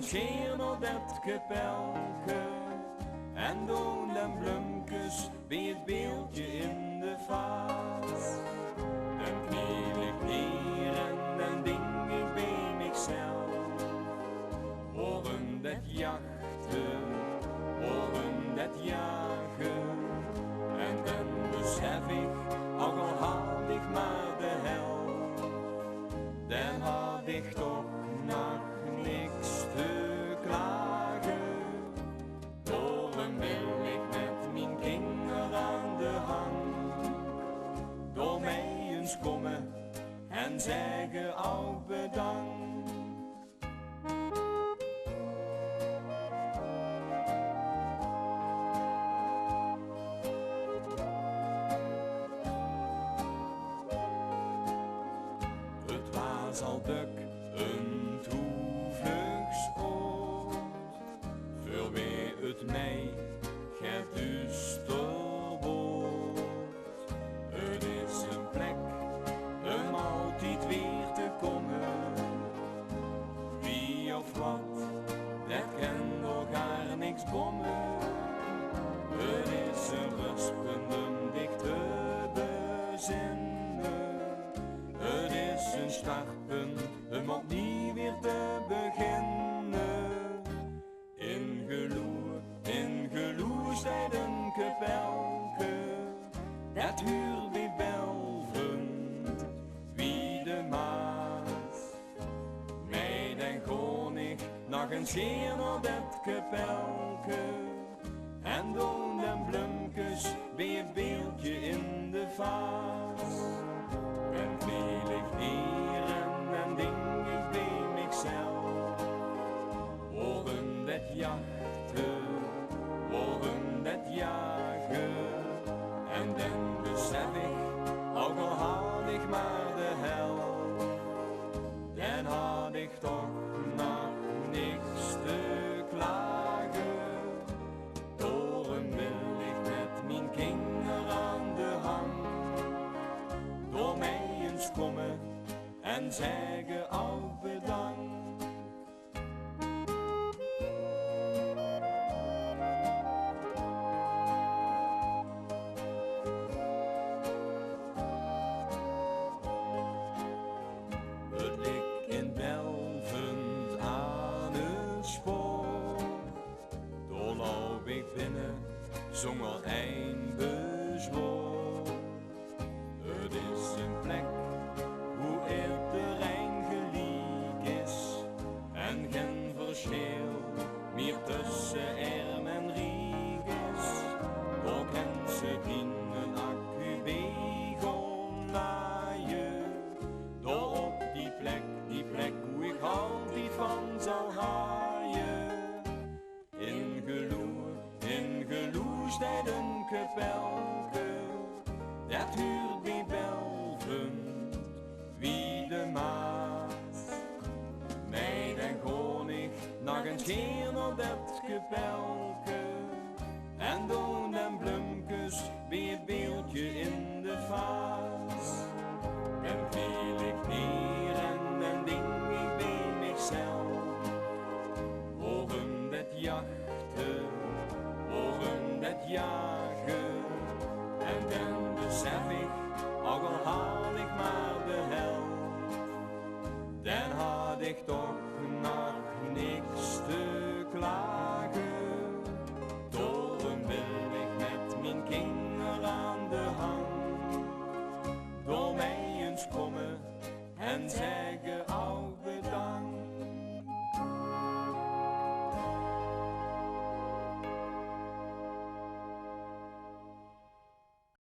een scheer naar dat kapelke. En doen den bloemkes bij het beeldje in de vaas. Dan kniel ik neer en dan denk ik bij mijzelf. Horen dat jachten, horen dat jagen. En dan besef ik, ook al had ik maar de hel, dan had ik toch nog niks te klagen. Daarom wil ik met mijn kinderen aan de hand door mij eens komen en zeggen ook bedankt. Het was al duk een toevluchtsoord, voor wie het mij geduister wordt. Het is een plek om altijd weer te komen. Wie of wat, dat kan nog gar niks bommen. Het is een rustpunt om dich te bezinnen. Het is een startpunt om opnieuw weer te beginnen. In geloer staat een kapelke, dat huurt bij Belvend, wie de maat. Mij dan gewoon ik nog een scheer naar dat kapelke. En doen den bloemkes bij het beeldje in de vaas. En kniel ik neer en dan denk ik bij mijzelf. Horen dat jachten, horen dat jagen. En dan besef ik, ook al had ik maar de hel, dan had ik toch nog niks te klagen. Daarom wil ik met mijn kinderen aan de hand door mij eens komen en zeggen ook bedankt. Het ligt in Belvend aan het spoor. Daar loop ik binnen zonder een bezwoer. Het is een plek hoe het terrein gelijk is. En geen verschil meer tussen arm en rijk is. Daar kan ze in een accu gaan naaien. Daar op die plek hoe ik altijd van zal haaien. In geloer staat een kapelke, dat huurt bij Belvend, wie de maat. Mij dan gewoon ik nog een scheer naar dat kapelke. En doen den bloemkes bij het beeldje in de vaas. Dan kniel ik neer en dan denk ik bij mijzelf. Horen dat jachten, horen dat jagen. En dan besef ik, ook al had ik maar de hel, dan had ik toch nog niks te klagen.